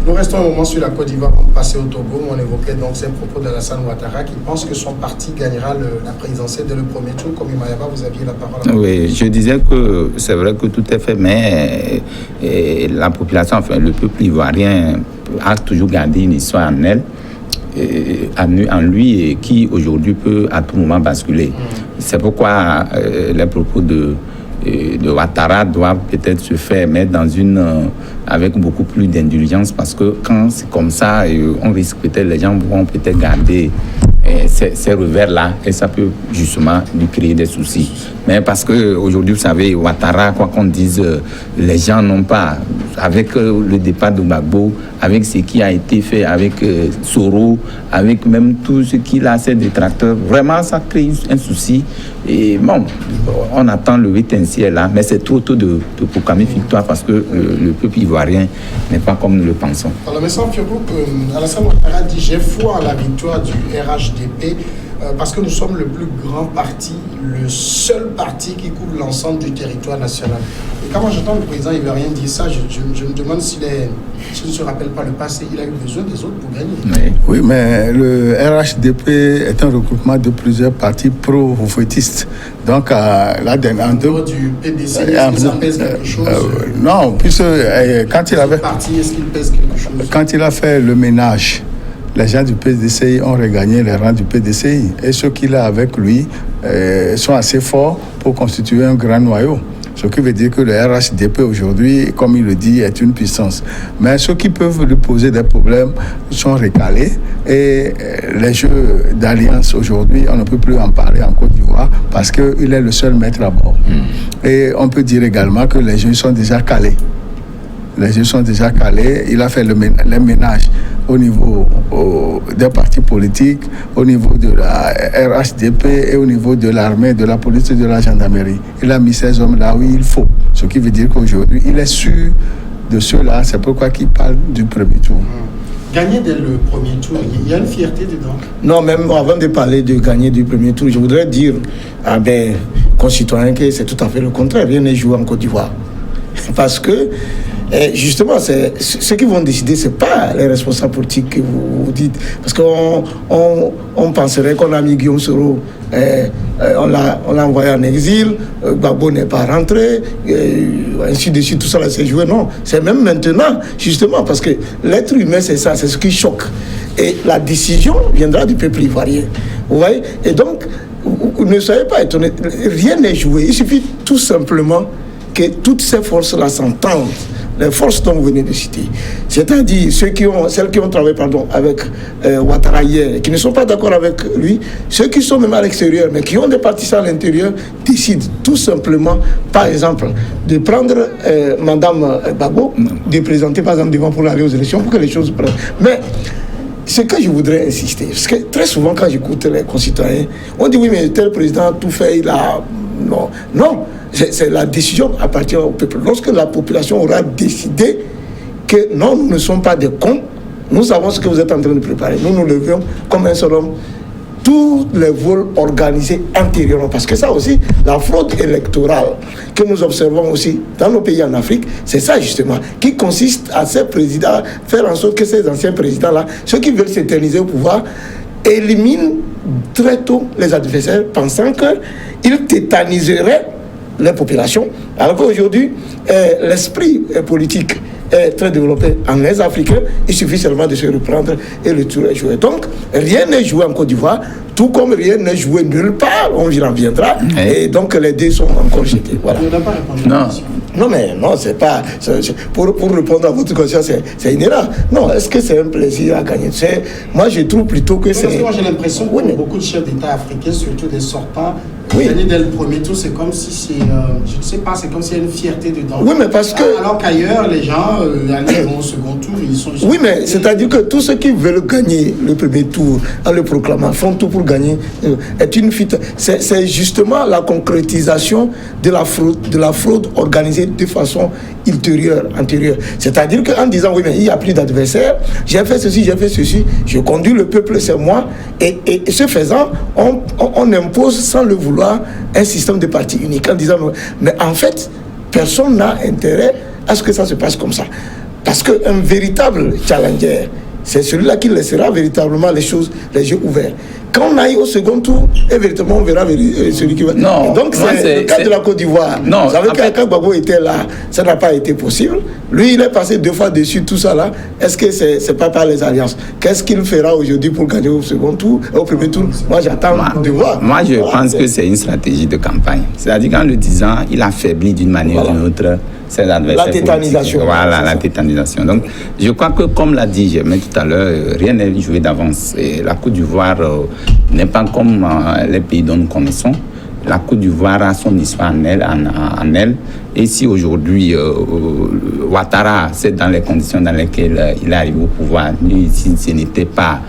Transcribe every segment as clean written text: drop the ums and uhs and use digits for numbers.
Nous restons un moment sur la Côte d'Ivoire pour passer au Togo. On évoquait donc ces propos d'Alassane Ouattara qui pense que son parti gagnera la présidentielle dès le premier tour. Comme Imayaba, vous aviez la parole. Oui, je disais que c'est vrai que tout est fait, mais la population, enfin le peuple ivoirien a toujours gardé une histoire en elle, en lui, et qui aujourd'hui peut à tout moment basculer. C'est pourquoi les propos de Ouattara doivent peut-être se faire mettre dans avec beaucoup plus d'indulgence, parce que quand c'est comme ça, on risque peut-être, les gens vont peut-être garder ces revers-là, et ça peut justement lui créer des soucis. Mais parce que aujourd'hui, vous savez, Ouattara, quoi qu'on dise, les gens n'ont pas, avec le départ de Gbagbo, avec ce qui a été fait avec Soro, avec même tout ce qu'il a, ses détracteurs, vraiment ça crée un souci. Et bon, on attend le 8e ciel là, mais c'est trop tôt de proclamer victoire, parce que le peuple ivoirien n'est pas comme nous le pensons. Alors, le message Alassane Ouattara dit: j'ai foi en la victoire du RHDP, parce que nous sommes le plus grand parti, le seul parti qui couvre l'ensemble du territoire national. Et quand moi j'entends le président ivoirien dire ça, je me demande s'il ne se rappelle pas le passé. Il a eu besoin des autres pour gagner. Oui, mais le RHDP est un regroupement de plusieurs partis pro-votistes. Donc, là, en dehors du PDC, est-ce que ça pèse quelque chose? Non, puisque quand il avait... Est-ce qu'il pèse quelque chose? Quand il a fait le ménage, les gens du PDCI ont regagné les rangs du PDCI. Et ceux qu'il a avec lui sont assez forts pour constituer un grand noyau. Ce qui veut dire que le RHDP aujourd'hui, comme il le dit, est une puissance. Mais ceux qui peuvent lui poser des problèmes sont recalés. Et les jeux d'alliance aujourd'hui, on ne peut plus en parler en Côte d'Ivoire parce qu'il est le seul maître à bord. Et on peut dire également que les jeux sont déjà calés. Les jeux sont déjà calés. Il a fait les ménages au niveau des partis politiques, au niveau de la RHDP et au niveau de l'armée, de la police et de la gendarmerie. Il a mis ses hommes là où il faut. Ce qui veut dire qu'aujourd'hui, il est sûr de cela. C'est pourquoi il parle du premier tour. Gagner dès le premier tour, il y a une fierté dedans? Non, même avant de parler de gagner du premier tour, je voudrais dire à mes concitoyens que c'est tout à fait le contraire. Rien n'est joué en Côte d'Ivoire. Parce que justement, ceux qui vont décider, ce n'est pas les responsables politiques que vous dites. Parce qu'on penserait qu'on a mis Guillaume Soro, on l'a envoyé en exil, Gbagbo n'est pas rentré, ainsi de suite, tout ça là s'est joué. Non, c'est même maintenant, justement, parce que l'être humain, c'est ça, c'est ce qui choque. Et la décision viendra du peuple ivoirien. Vous voyez? Et donc, vous ne soyez pas étonnés, rien n'est joué. Il suffit tout simplement que toutes ces forces-là s'entendent. Les forces dont vous venez de citer, c'est-à-dire celles qui ont travaillé avec Ouattara hier, qui ne sont pas d'accord avec lui, ceux qui sont même à l'extérieur, mais qui ont des partisans à l'intérieur, décident tout simplement, par exemple, de prendre Madame Gbagbo, de présenter par exemple devant pour aller aux élections, pour que les choses prennent. Mais ce que je voudrais insister, parce que très souvent quand j'écoute les concitoyens, on dit oui mais tel président a tout fait, il a... Non. C'est la décision appartient au peuple. Lorsque la population aura décidé que non, nous ne sommes pas des cons, nous savons ce que vous êtes en train de préparer. Nous levions comme un seul homme tous les vols organisés antérieurement. Parce que ça aussi, la fraude électorale que nous observons aussi dans nos pays en Afrique, c'est ça justement, qui consiste à ces présidents, faire en sorte que ces anciens présidents-là, ceux qui veulent s'éterniser au pouvoir, éliminent très tôt les adversaires, pensant qu'ils tétaniseraient les populations, alors qu'aujourd'hui, l'esprit politique est très développé en les Africains, il suffit seulement de se reprendre et le tour est joué. Donc, rien n'est joué en Côte d'Ivoire, tout comme rien n'est joué nulle part, on y reviendra, et donc les dés sont encore jetés. Voilà. Non, mais non, c'est pas... Pour répondre à votre question, c'est inhérent. Non, est-ce que c'est un plaisir à gagner? Moi, je trouve plutôt que c'est... Parce que moi, j'ai l'impression que beaucoup de chefs d'État africains, surtout des sortants, gagner dès le premier tour, c'est comme si c'est... je ne sais pas, c'est comme s'il y a une fierté dedans. Oui, mais parce que... Alors qu'ailleurs, les gens, au second tour, ils sont... Oui, mais c'est-à-dire que tous ceux qui veulent gagner le premier tour, en le proclamant, font tout pour gagner, est une fuite. C'est justement la concrétisation de la fraude organisée de façon antérieure. C'est-à-dire qu'en disant, oui, mais il n'y a plus d'adversaires, j'ai fait ceci, je conduis le peuple, c'est moi, et ce faisant, on impose sans le vouloir un système de parti unique, en disant, mais en fait, personne n'a intérêt à ce que ça se passe comme ça. Parce qu'un véritable challenger, c'est celui-là qui laissera véritablement les yeux ouverts. Quand on aille au second tour, et véritablement on verra celui qui va... Non, donc c'est le cas de la Côte d'Ivoire. Non, vous savez quand Gbagbo était là, ça n'a pas été possible. Lui, il est passé 2 fois dessus, tout ça là. Est-ce que c'est pas par les alliances? Qu'est-ce qu'il fera aujourd'hui pour gagner au second tour, au premier tour? Moi, j'attends de voir. Moi, je pense que c'est une stratégie de campagne. C'est-à-dire qu'en le disant, il affaiblit d'une manière ou d'une autre ses adversaires. La tétanisation. Voilà, la tétanisation. Donc, je crois que, comme l'a dit Germain tout à l'heure, rien n'est joué d'avance. Et la Côte d'Ivoire n'est pas comme les pays dont nous connaissons. La Côte d'Ivoire a son histoire en elle. Et si aujourd'hui, Ouattara, c'est dans les conditions dans lesquelles il est arrivé au pouvoir, si ce n'était pas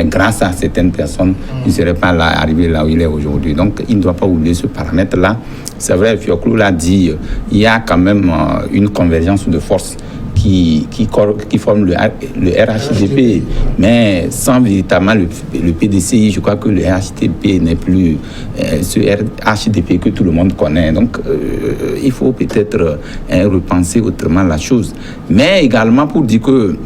grâce à certaines personnes, il ne serait pas arrivé là où il est aujourd'hui. Donc, il ne doit pas oublier ce paramètre-là. C'est vrai, Fioclou l'a dit, il y a quand même une convergence de forces qui forment le RHDP, mais sans véritablement le PDCI, je crois que le RHDP n'est plus ce RHDP que tout le monde connaît. Donc, il faut peut-être repenser autrement la chose. Mais également pour dire que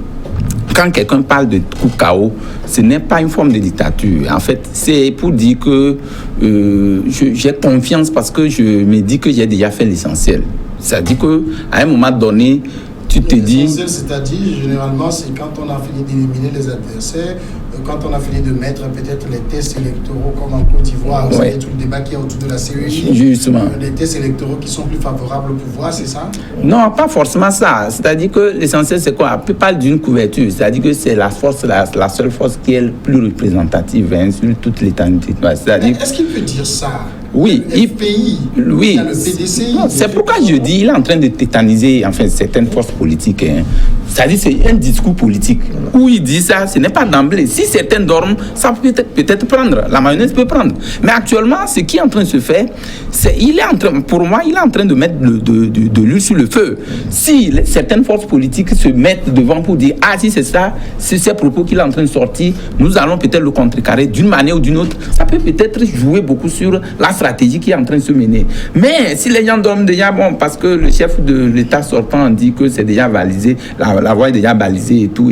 quand quelqu'un parle de coup KO, ce n'est pas une forme de dictature. En fait, c'est pour dire que j'ai confiance parce que je me dis que j'ai déjà fait l'essentiel. C'est-à-dire qu'à un moment donné, tu te dis... L'essentiel, c'est-à-dire, généralement, c'est quand on a fini d'éliminer les adversaires, quand on a fini de mettre peut-être les tests électoraux, comme en Côte d'Ivoire, vous savez, tout le débat qu'il y a autour de la CEJ. Justement. Les tests électoraux qui sont plus favorables au pouvoir, c'est ça? Non, pas forcément ça. C'est-à-dire que l'essentiel, c'est quoi? On peut parler d'une couverture. C'est-à-dire que c'est la force, la seule force qui est le plus représentative sur toute l'éternité. Est-ce qu'il peut dire ça? Oui, le FPI, oui, le PDCI. C'est pourquoi je dis il est en train de tétaniser certaines forces politiques. C'est-à-dire c'est un discours politique où il dit ça, ce n'est pas d'emblée. Si certains dorment, ça peut peut-être prendre. La mayonnaise peut prendre. Mais actuellement, ce qui est en train de se faire, pour moi, il est en train de mettre de l'huile sur le feu. Si certaines forces politiques se mettent devant pour dire ah si c'est ça, c'est ces propos qu'il est en train de sortir, nous allons peut-être le contrecarrer d'une manière ou d'une autre. Ça peut peut-être jouer beaucoup sur la stratégie qui est en train de se mener. Mais si les gens dorment déjà, bon, parce que le chef de l'État sortant dit que c'est déjà balisé, la voie est déjà balisée et tout,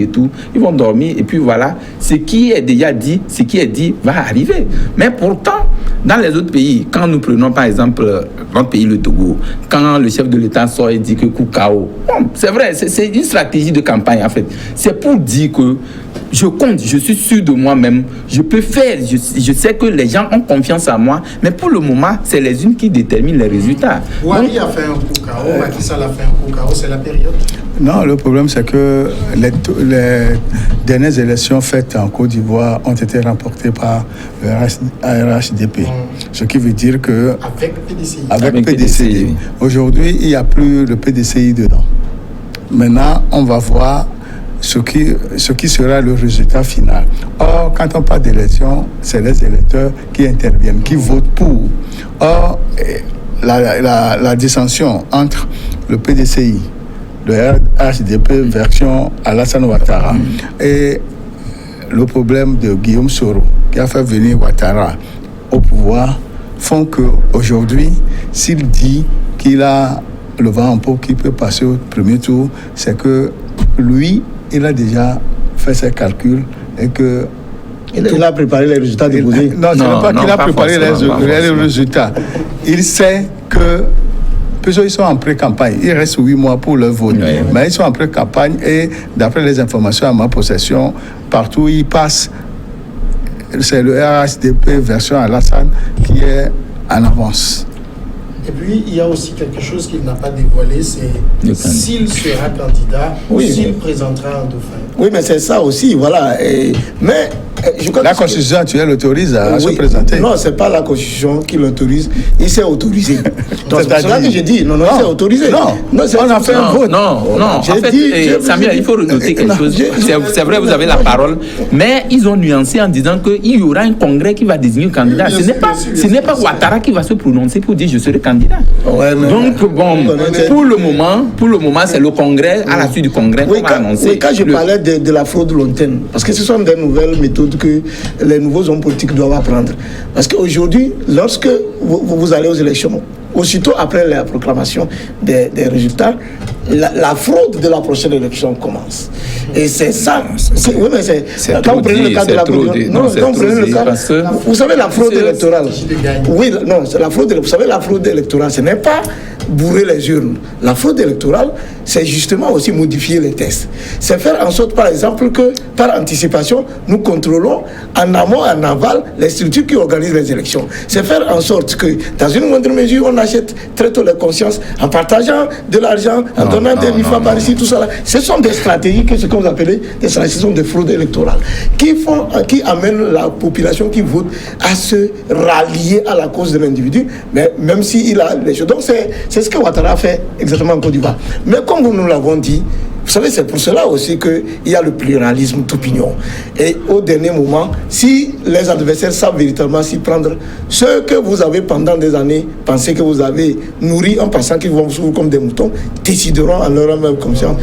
ils vont dormir et puis voilà, ce qui est déjà dit, ce qui est dit va arriver. Mais pourtant, dans les autres pays, quand nous prenons par exemple notre pays, le Togo, quand le chef de l'État sort et dit que coup KO, bon, c'est vrai, c'est une stratégie de campagne en fait. C'est pour dire que je compte, je suis sûr de moi-même, je peux faire, je sais que les gens ont confiance en moi, mais pour le moment, c'est les unes qui déterminent les résultats. Ouari a fait un coup KO, Macky Sall a fait un coup KO, c'est la période. Non, le problème c'est que les dernières élections faites en Côte d'Ivoire ont été remportées par le RHDP. Ce qui veut dire que... Avec PDCI. Aujourd'hui, il n'y a plus le PDCI dedans. Maintenant, on va voir ce qui sera le résultat final. Or, quand on parle d'élection, c'est les électeurs qui interviennent, qui votent pour. Or, la dissension entre le PDCI, le RHDP version Alassane Ouattara, et le problème de Guillaume Soro, qui a fait venir Ouattara au pouvoir, font qu'aujourd'hui, s'il dit qu'il a le vent en poupe, qu'il peut passer au premier tour, c'est que lui, il a déjà fait ses calculs et que... Il a préparé les résultats déposés. Non, ce n'est pas qu'il a préparé les résultats. Il sait que... Ils sont en pré-campagne. Il reste 8 mois pour leur vote. Oui. Mais ils sont en pré-campagne et d'après les informations à ma possession, partout où ils passent, c'est le RHDP version Alassane qui est en avance. Et puis, il y a aussi quelque chose qu'il n'a pas dévoilé, c'est s'il sera candidat ou s'il présentera un dauphin. Oui, mais c'est ça aussi, voilà. Mais je crois la Constitution actuelle l'autorise à se présenter. Non, ce n'est pas la Constitution qui l'autorise. Il s'est autorisé. C'est cela que j'ai dit. Non, il s'est autorisé. Non, on a fait un vote. Non. En fait, Samuel, il faut renoter quelque chose. C'est vrai, vous avez la parole. Mais ils ont nuancé en disant qu'il y aura un congrès qui va désigner un candidat. Ce n'est pas Ouattara qui va se prononcer pour dire je serai candidat. Ouais, donc, bon, pour le moment, c'est le congrès, à la suite du congrès, qu'on va annoncer. Oui, quand je parlais de la fraude lointaine, parce que ce sont des nouvelles méthodes que les nouveaux hommes politiques doivent apprendre. Parce qu'aujourd'hui, lorsque vous allez aux élections, aussitôt après la proclamation des résultats, la fraude de la prochaine élection commence. Et c'est ça. Oui, mais c'est quand vous prenez le cas de la fraude. Non, quand vous prenez le cas. Vous savez, la fraude électorale. Oui, non, c'est la fraude. Vous savez, la fraude électorale, ce n'est pas bourrer les urnes. La fraude électorale, c'est justement aussi modifier les tests. C'est faire en sorte, par exemple, que par anticipation, nous contrôlons en amont et en aval les structures qui organisent les élections. C'est faire en sorte que, dans une moindre mesure, on achète très tôt les consciences en partageant de l'argent, en donnant des rifas par ici, tout ça. Là. Ce sont des stratégies que ce que vous appelez des stratégies, ce sont des fraudes électorales qui amènent la population qui vote à se rallier à la cause de l'individu, mais même s'il a les choses. Donc c'est ce que Ouattara a fait exactement en Côte d'Ivoire. Mais comme nous l'avons dit, vous savez, c'est pour cela aussi qu'il y a le pluralisme d'opinion. Et au dernier moment, si les adversaires savent véritablement s'y prendre, ceux que vous avez pendant des années pensé que vous avez nourri en pensant qu'ils vont vous suivre comme des moutons, décideront en leur même conscience.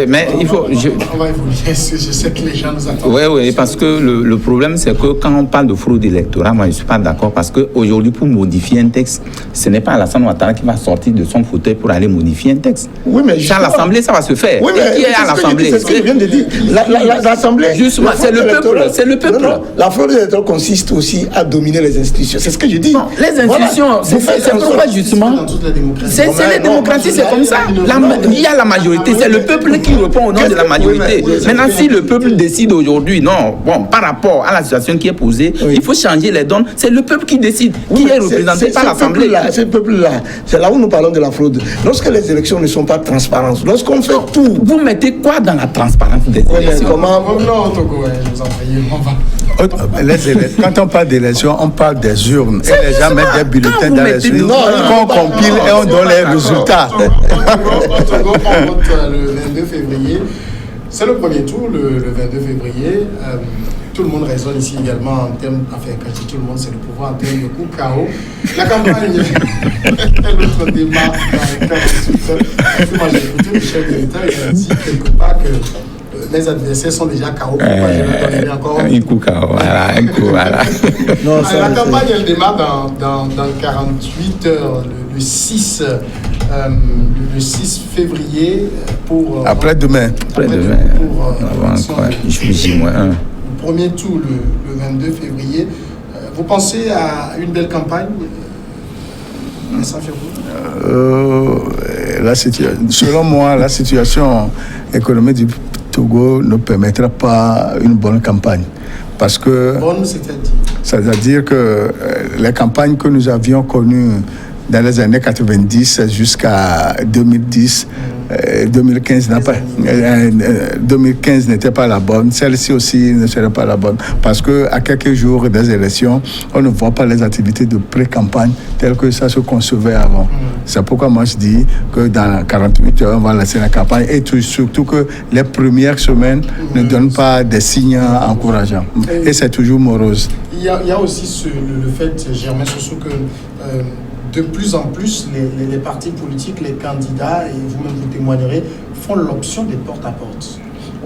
Mais il faut... On va évoluer, je sais que les gens nous attendent. Oui, parce que le problème, c'est que quand on parle de fraude électorale, moi, je ne suis pas d'accord, parce qu'aujourd'hui, pour modifier un texte, ce n'est pas Alassane Ouattara qui va sortir de son fauteuil pour aller modifier un texte. Oui, mais à l'Assemblée, ça va se faire. Oui, mais qui est à l'Assemblée? C'est ce que je viens de dire. L'Assemblée. Justement, c'est le peuple. C'est le peuple. Non, la fraude électorale consiste aussi à dominer les institutions. C'est ce que je dis. Non, les institutions, voilà. C'est pourquoi justement. C'est les démocraties, c'est comme ça. Il y a la majorité, c'est le peuple qui répond au nom de la majorité. Maintenant, si le peuple décide aujourd'hui, non, bon, par rapport à la situation qui est posée, il faut changer les donnes. C'est le peuple qui décide, qui est représenté par l'Assemblée. Ce peuple-là, c'est là où nous parlons de la fraude. Lorsque les élections ne sont pas transparentes, lorsqu'on fait tout. Vous mettez quoi dans la transparence des élections? Revenons au Togo, je vous en prie, Quand on parle d'élections, on parle des urnes. Et les gens mettent des bulletins dans les urnes. On compile et on donne les résultats. Au Togo, on vote le 22 février. C'est le premier tour, le 22 février. Tout le monde raisonne ici également en termes, enfin quand je dis tout le monde, c'est le pouvoir en termes de coup KO. La campagne, l'autre débat dans le cadre de moi j'ai écouté le chef de l'État, il a dit quelque part que les adversaires sont déjà KO. Pourquoi je vais donner encore un coup KO, voilà, un coup, voilà. Non, la campagne, elle démarre dans 48 heures, le 6 février pour... Après-demain. Après-demain. J-1. Premier tour le 22 février. Vous pensez à une belle campagne? Selon moi, la situation économique du Togo ne permettra pas une bonne campagne. Parce que... Bonne, c'est-à-dire que les campagnes que nous avions connues dans les années 90 jusqu'à 2010, 2015 n'était pas la bonne. Celle-ci aussi ne serait pas la bonne. Parce qu'à quelques jours des élections, on ne voit pas les activités de pré-campagne telles que ça se concevait avant. C'est pourquoi moi je dis que dans 48 heures, on va lancer la campagne. Et surtout que les premières semaines ne donnent pas des signes encourageants. Et c'est toujours morose. Il y a aussi le fait, Germain Sossou, que... de plus en plus, les partis politiques, les candidats, et vous-même vous témoignerez, font l'option des porte-à-porte.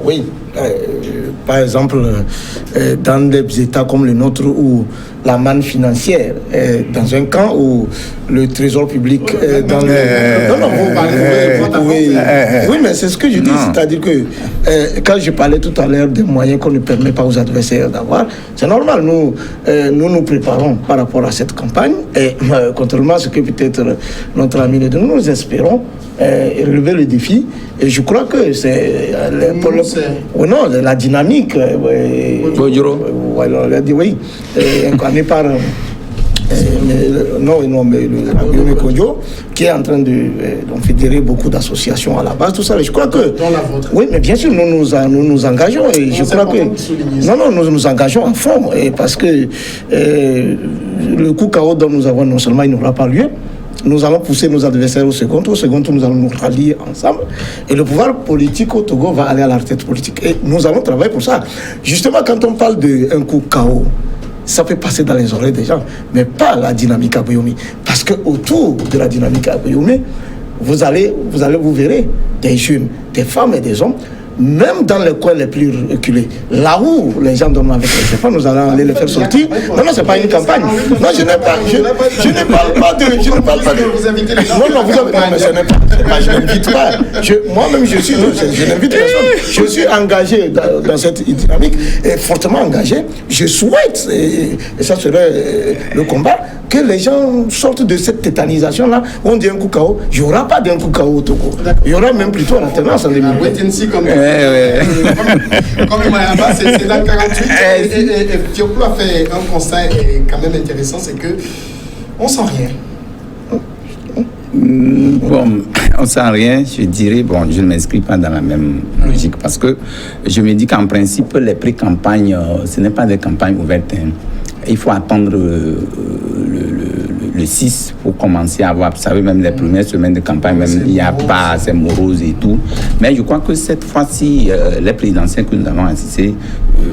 Oui, par exemple, dans des États comme le nôtre où la manne financière est dans un camp, où le trésor public est dans le... Non, vous parlez, oui, mais c'est ce que je dis, c'est-à-dire que quand je parlais tout à l'heure des moyens qu'on ne permet pas aux adversaires d'avoir, c'est normal, nous préparons par rapport à cette campagne, et contrairement à ce que peut-être notre ami le dit, nous espérons relever le défi, et je crois que c'est la dynamique incarnée par le Kodjo, qui est en train de fédérer beaucoup d'associations à la base, tout ça. Je crois que... Oui, mais bien sûr, nous nous engageons, et je crois que... nous nous engageons en fond, et parce que le coup KO dont nous avons, non seulement il n'aura pas lieu, nous allons pousser nos adversaires au second tour, nous allons nous rallier ensemble, et le pouvoir politique au Togo va aller à la retraite politique. Et nous allons travailler pour ça. Justement, quand on parle d'un coup KO, ça peut passer dans les oreilles des gens, mais pas la dynamique à Boyomi. Parce qu'autour de la dynamique à Boyomi, vous verrez des jeunes, des femmes et des hommes même dans les coins les plus reculés, là où les gens dorment avec les enfants, nous allons aller les faire sortir. Non, c'est pas une campagne. Non, je ne parle pas de. Vous invitez les gens. Non, mais ce n'est pas. Je n'invite pas. Moi-même, je n'invite personne. Je suis engagé dans cette dynamique, et fortement engagé. Je souhaite, et ça serait le combat, que les gens sortent de cette tétanisation-là. On dit un coup KO. Il n'y aura pas d'un coup KO au Togo. Il y aura même plutôt en alternance en 2020. Comme Mayaba, c'est dans 48. Et Thioplo a fait un constat quand même intéressant, c'est que on sent rien. Bon, on sent rien, je dirais, je ne m'inscris pas dans la même logique parce que je me dis qu'en principe, les pré-campagnes, ce n'est pas des campagnes ouvertes. Il faut attendre le 6 pour commencer à avoir, vous savez, même les premières semaines de campagne, même il n'y a pas, c'est morose et tout. Mais je crois que cette fois-ci, les présidentielles que nous avons assistées,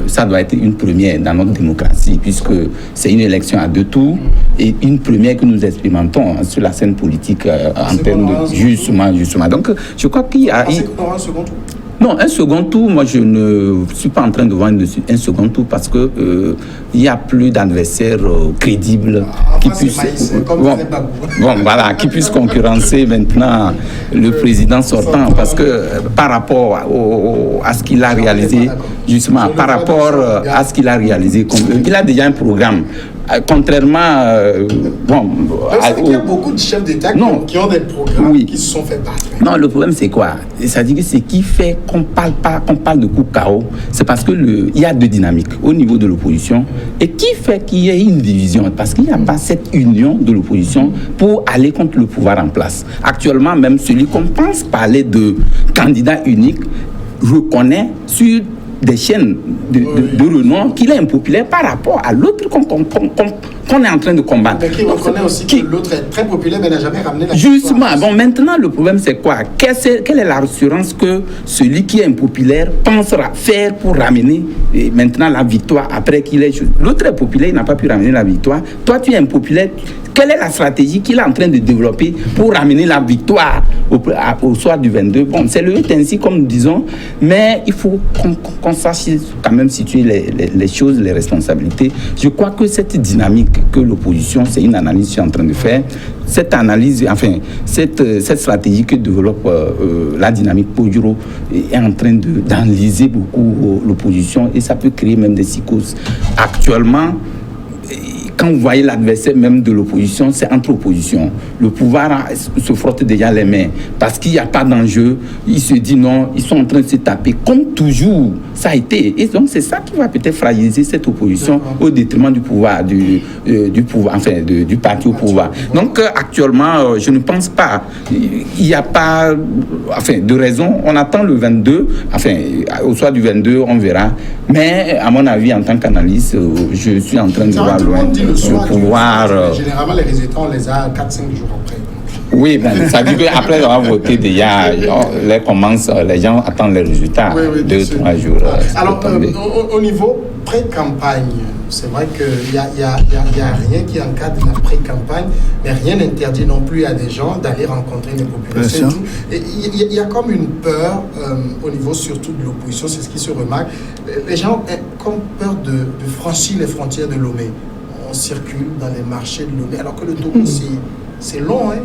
ça doit être une première dans notre démocratie, puisque c'est une élection à 2 tours et une première que nous expérimentons sur la scène politique en termes de justement. Donc, je crois qu'il y a... un second tour. Non, un second tour, moi je ne suis pas en train de voir un second tour parce que il n'y a plus d'adversaires crédibles qui puissent qui puissent concurrencer maintenant le président sortant, parce que par rapport à ce qu'il a réalisé, justement par rapport à ce qu'il a réalisé, il a déjà un programme. Contrairement, il y a beaucoup de chefs d'État qui ont des programmes qui se sont fait battre. Non, le problème c'est quoi? C'est-à-dire que ce qui fait qu'on parle de coup KO, c'est parce que il y a deux dynamiques au niveau de l'opposition et qui fait qu'il y ait une division, parce qu'il n'y a pas cette union de l'opposition pour aller contre le pouvoir en place. Actuellement, même celui qu'on pense parler de candidat unique reconnaît sur des chaînes de renom qu'il est impopulaire par rapport à l'autre qu'on est en train de combattre. Mais qui reconnaît aussi que l'autre est très populaire mais n'a jamais ramené la justement, maintenant le problème c'est quoi? Quelle est la rassurance que celui qui est impopulaire pensera faire pour ramener maintenant la victoire après qu'il est... L'autre est populaire, il n'a pas pu ramener la victoire. Toi tu es impopulaire. Quelle est la stratégie qu'il est en train de développer pour ramener la victoire au soir du 22? Bon, c'est le ainsi comme nous disons, mais il faut qu'on sache quand même situer les choses, les responsabilités. Je crois que cette dynamique que l'opposition, c'est une analyse que je suis en train de faire, cette analyse, enfin, cette stratégie que développe la dynamique Pojuro est en train d'enliser beaucoup l'opposition et ça peut créer même des psychoses. Actuellement, quand vous voyez l'adversaire même de l'opposition, c'est entre opposition. Le pouvoir se frotte déjà les mains parce qu'il n'y a pas d'enjeu. Il se dit non, ils sont en train de se taper comme toujours ça a été. Et donc c'est ça qui va peut-être fragiliser cette opposition au détriment du pouvoir, du pouvoir, enfin du parti au pouvoir. Donc actuellement, je ne pense pas. Il n'y a pas, enfin, de raison. On attend le 22, enfin au soir du 22, on verra. Mais à mon avis, en tant qu'analyste, je suis en train de voir loin. Le pouvoir. Généralement, les résultats, on les a 4-5 jours après. Oui, ça veut dire qu'après avoir voté déjà, les gens attendent les résultats 2-3 jours. Alors, au niveau pré-campagne, c'est vrai qu'il n'y a rien qui encadre la pré-campagne, mais rien n'interdit non plus à des gens d'aller rencontrer les populations. Il y a comme une peur au niveau surtout de l'opposition, c'est ce qui se remarque. Les gens ont comme peur de franchir les frontières de Lomé. On circule dans les marchés de Lomé, alors que le Togo, c'est long. Hein,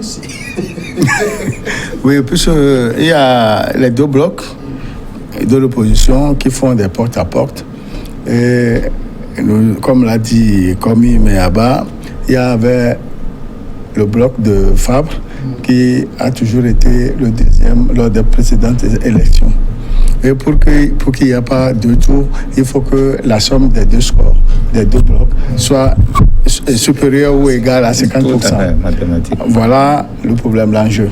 oui, puisqu'il y a les deux blocs de l'opposition qui font des porte-à-porte. Et nous, comme l'a dit Komi Mayaba, il y avait le bloc de Fabre qui a toujours été le deuxième lors des précédentes élections. Et pour qu'il n'y ait pas deux tours, il faut que la somme des deux scores, des deux blocs, soit supérieure ou égale à 50%. Voilà le problème, l'enjeu.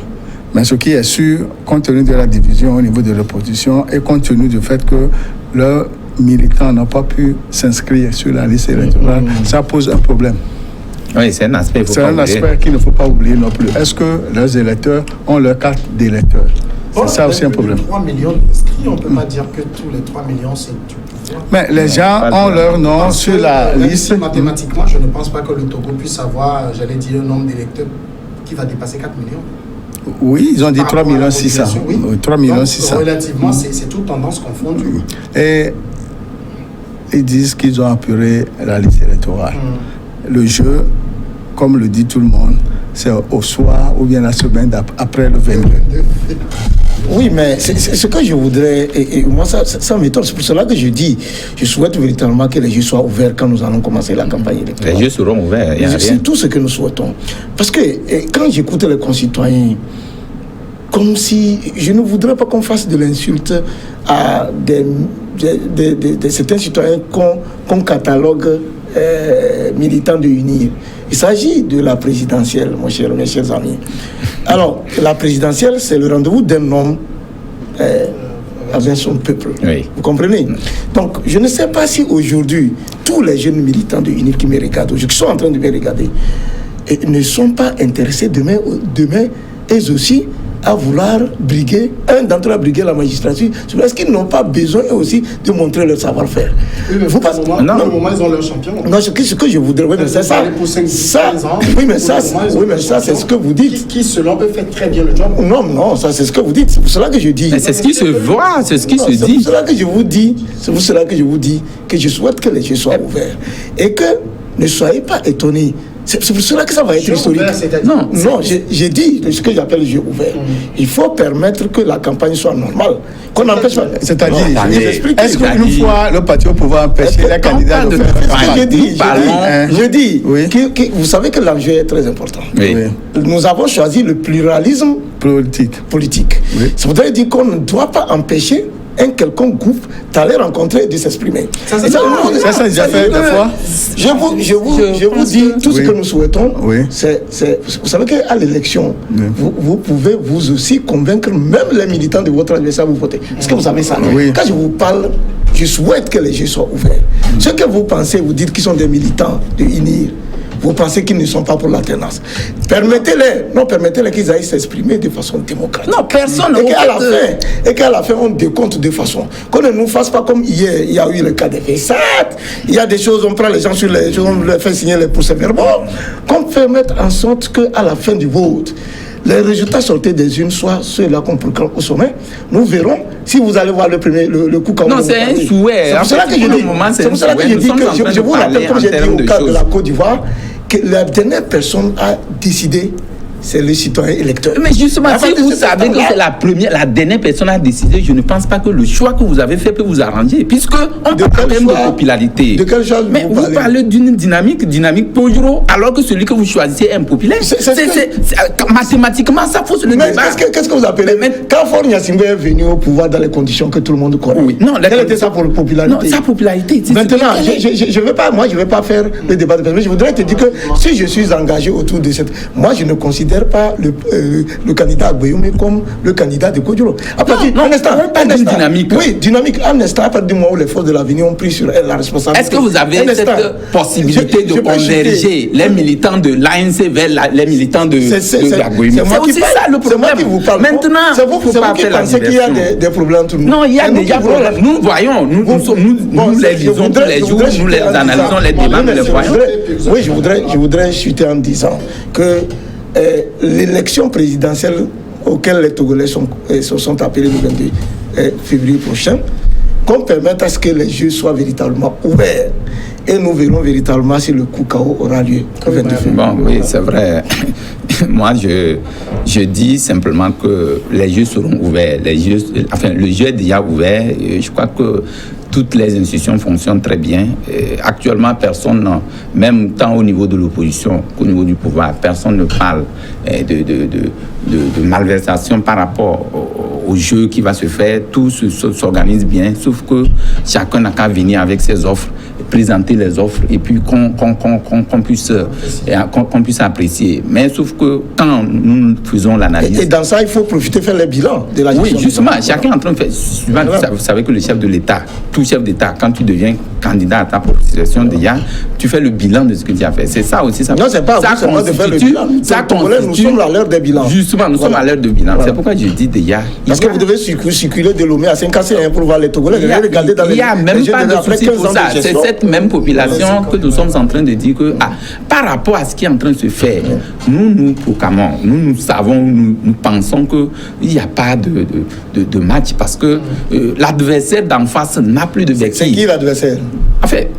Mais ce qui est sûr, compte tenu de la division au niveau de l'opposition et compte tenu du fait que leurs militants n'ont pas pu s'inscrire sur la liste électorale, ça pose un problème. Oui, c'est un aspect qu'il ne faut pas oublier non plus. Est-ce que leurs électeurs ont leur carte d'électeur? C'est ça aussi un problème. 3 millions d'inscrits, on ne peut pas dire que tous les 3 millions, c'est du pouvoir. Mais les gens ont leur nom sur la liste. Mathématiquement, je ne pense pas que le Togo puisse avoir, j'allais dire, un nombre d'électeurs qui va dépasser 4 millions. Oui, ils ont dit Par 3 rapport à la 600 000. population, oui. 3 Donc, 600 000. relativement, c'est toute tendance confondue. Et ils disent qu'ils ont apuré la liste électorale. Le jeu, comme le dit tout le monde, c'est au soir ou bien la semaine après le 22. Oui, mais c'est ce que je voudrais, et moi ça m'étonne, c'est pour cela que je dis, je souhaite véritablement que les jeux soient ouverts quand nous allons commencer la campagne électorale. Les jeux seront ouverts, il y a rien. C'est tout ce que nous souhaitons. Parce que quand j'écoute les concitoyens, comme si, je ne voudrais pas qu'on fasse de l'insulte à certains citoyens qu'on catalogue militants de UNIR. Il s'agit de la présidentielle, mes chers amis. Alors, la présidentielle, c'est le rendez-vous d'un homme avec son peuple. Oui. Vous comprenez? Donc, je ne sais pas si aujourd'hui, tous les jeunes militants de UNIR qui me regardent, qui sont en train de me regarder, ne sont pas intéressés demain eux aussi, à vouloir briguer, un d'entre eux a brigué la magistrature. Est-ce qu'ils n'ont pas besoin eux aussi de montrer leur savoir-faire? Oui, mais pour le moment, ils ont leur champion. Non, ce que je voudrais, oui, mais c'est ça. Oui, mais ça, c'est ce que vous dites. Qui, selon eux, fait très bien le job. Non, ça, c'est ce que vous dites. C'est pour cela que je dis. Mais c'est ce qui se voit, c'est ce qui se dit. C'est pour cela que je vous dis, que je souhaite que les jeux soient ouverts. Et que ne soyez pas étonnés. C'est pour cela que ça va être historique. Non, j'ai dit ce que j'appelle le jeu ouvert. Il faut permettre que la campagne soit normale. Qu'on empêche pas. C'est-à-dire, est-ce qu'une fois le parti au pouvoir empêcher les candidats de faire campagne? Je dis, que vous savez que l'enjeu est très important. Oui. Nous avons choisi le pluralisme politique. Oui. Ça voudrait dire qu'on ne doit pas empêcher un quelconque groupe d'aller rencontrer et de s'exprimer. Ça déjà fait deux fois. Je vous dis, tout ce que nous souhaitons, Oui. vous savez qu'à l'élection, vous pouvez vous aussi convaincre même les militants de votre adversaire à vous voter. Est-ce que vous savez ça? Oui. Quand je vous parle, je souhaite que les jeux soient ouverts. Ce que vous pensez, vous dites qu'ils sont des militants de UNIR. Vous pensez qu'ils ne sont pas pour l'alternance. Permettez-les qu'ils aillent s'exprimer de façon démocratique. Non, personne Et qu'à la fin, on décompte de façon. Qu'on ne nous fasse pas comme hier, il y a eu le cas des V7, il y a des choses, on prend les gens sur les choses, on leur fait signer les procès-verbaux. Qu'on peut mettre en sorte qu'à la fin du vote, les résultats sortis des unes soient ceux-là qu'on proclame au sommet. Nous verrons si vous allez voir le coup quand non, c'est un souhait. C'est pour cela que je dis, c'est pour cela que je dis que je vous rappelle, comme j'ai dit au cas de la Côte d'Ivoire, que la dernière personne a décidé, c'est le citoyen électeur. Mais justement, si vous savez que c'est la dernière personne à décider, je ne pense pas que le choix que vous avez fait peut vous arranger, puisque on parle quand même de popularité. De quel choix mais vous parlez d'une dynamique Pojoro, alors que celui que vous choisissez est impopulaire. Mathématiquement, ça fausse le débat. Qu'est-ce que vous appelez quand Faure Gnassingbé est venu au pouvoir dans les conditions que tout le monde connaît, quelle était sa popularité? Non, sa popularité. Maintenant, je ne vais pas faire le débat de personne, mais je voudrais te dire que si je suis engagé autour de cette... Moi, je ne considère pas le candidat Agbeyome comme le candidat de Kodjolo. Dynamique. Oui, dynamique. Un instant, à partir du moment où les forces de l'avenir ont pris sur elles la responsabilité. Est-ce que vous avez cette possibilité de converger les militants de l'ANC vers les militants de Agbeyome? C'est aussi ça le problème. Maintenant, c'est vous qui pensez qu'il y a des problèmes entre nous. Non, il y a déjà des problèmes. Nous voyons, nous les lisons tous les jours, nous les analysons, les débats, nous les voyons. Oui, je voudrais chuter en disant que l'élection présidentielle auquel les Togolais sont appelés le 22 février prochain, qu'on permette à ce que les jeux soient véritablement ouverts. Et nous verrons véritablement si le coup KO aura lieu le 22 février. Bon, oui, c'est vrai. Moi, je dis simplement que les jeux seront ouverts. Le jeu est déjà ouvert. Je crois que toutes les institutions fonctionnent très bien. Actuellement, personne, même tant au niveau de l'opposition qu'au niveau du pouvoir, personne ne parle de malversation par rapport au jeu qui va se faire. Tout s'organise bien, sauf que chacun n'a qu'à venir avec ses offres, présenter les offres et puis qu'on puisse apprécier. Mais sauf que quand nous faisons l'analyse... Et dans ça, il faut profiter, faire les bilans de la gestion. Oui, justement, chacun est en train de faire... Vous savez que le chef de l'État, tout chef d'État, quand tu deviens candidat à ta position, déjà, tu fais le bilan de ce que tu as fait. C'est ça aussi. Ça, non, c'est pas ça vous, de faire le bilan. Nous sommes à l'heure des bilans. Justement, nous sommes à l'heure de bilan. C'est pourquoi je dis déjà... Parce que vous devez circuler de Lomé à Saint-Cassé pour voir les Togolais. Il n'y a même pas de souci pour ça. C'est cette cette même population que nous sommes en train de dire que par rapport à ce qui est en train de se faire, nous proclamons, nous savons, nous pensons qu'il n'y a pas de match parce que l'adversaire d'en face n'a plus de béquille. C'est qui l'adversaire? En fait,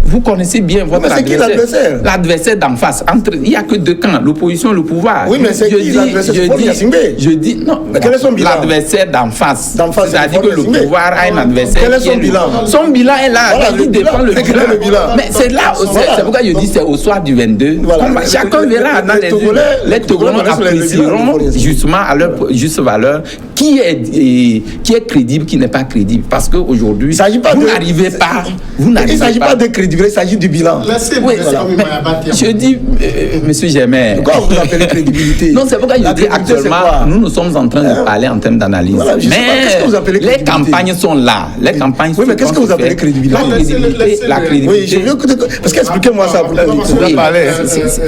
vous connaissez bien votre adversaire. C'est qui l'adversaire? L'adversaire d'en face. Il n'y a que deux camps, l'opposition et le pouvoir. Oui, mais c'est qui l'adversaire? Je dis, non. Mais quel est son bilan? L'adversaire d'en face. C'est-à-dire que le Yassimbe. Pouvoir a un adversaire. Quel est son bilan? Son bilan est là. Voilà, Il défend le bilan. Mais c'est là, c'est pourquoi je dis c'est au soir du 22. Voilà. Chacun verra dans les Togolais. Les Togolais apprécieront justement à leur juste valeur qui est crédible, qui n'est pas crédible. Parce qu'aujourd'hui, vous n'arrivez pas. Il ne s'agit pas de crédibilité, il s'agit du bilan. Oui, je dis, monsieur Germain. Pourquoi vous appelez crédibilité? Non, c'est pourquoi je dis actuellement, nous sommes en train de parler en termes d'analyse. Voilà, mais les campagnes sont là. Les campagnes oui, mais qu'est-ce que vous appelez crédibilité? La crédibilité. Oui, je veux que. Parce qu'expliquez-moi ça pour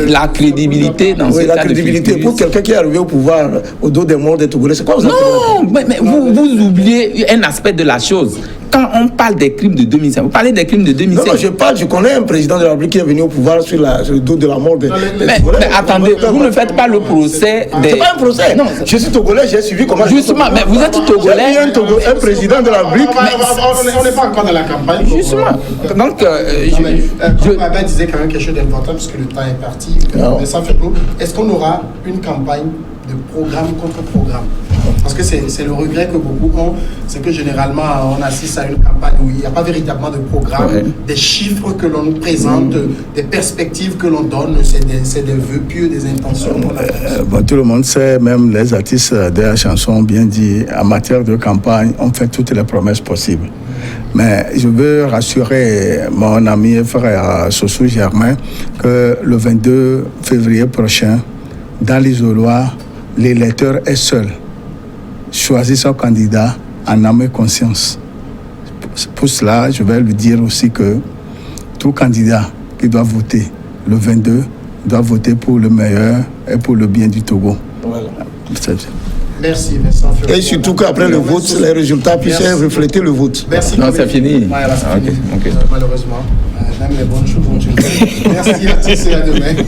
la crédibilité dans ce cas de crédibilité pour quelqu'un qui est arrivé au pouvoir au dos des morts des Togolais, c'est quoi vous appelez? Non, mais vous oubliez un aspect de la chose. Quand on parle des crimes de 2005, vous parlez des crimes de 2005. Non, je connais un président de la République qui est venu au pouvoir sur le dos de la mort des Togolais. Mais attendez, vous ne faites pas le procès des... C'est pas un procès. Non, je suis Togolais, j'ai suivi comment... Justement, mais vous êtes Togolais. Un président de la République... On n'est pas encore dans la campagne. Justement. Donc, Abba disait quand même quelque chose d'important parce que le temps est parti. Mais ça fait nous. Est-ce qu'on aura une campagne de programme contre programme? Parce que c'est le regret que beaucoup ont, c'est que généralement on assiste à une campagne où il n'y a pas véritablement de programme, des chiffres que l'on nous présente, des perspectives que l'on donne, c'est des vœux pieux, des intentions. Tout le monde sait, même les artistes de la chanson ont bien dit, en matière de campagne, on fait toutes les promesses possibles. Mais je veux rassurer mon ami et frère Sossou Germain que le 22 février prochain, dans l'isoloir, l'électeur est seul. Choisit son candidat en âme et conscience. Pour cela, je vais lui dire aussi que tout candidat qui doit voter le 22 doit voter pour le meilleur et pour le bien du Togo. Voilà. Merci. Et surtout qu'après le vote, les résultats puissent refléter le vote. Merci. Non, c'est fini. Voilà, c'est fini. Malheureusement, même les bonnes choses vont tuer. Merci à tous et à demain.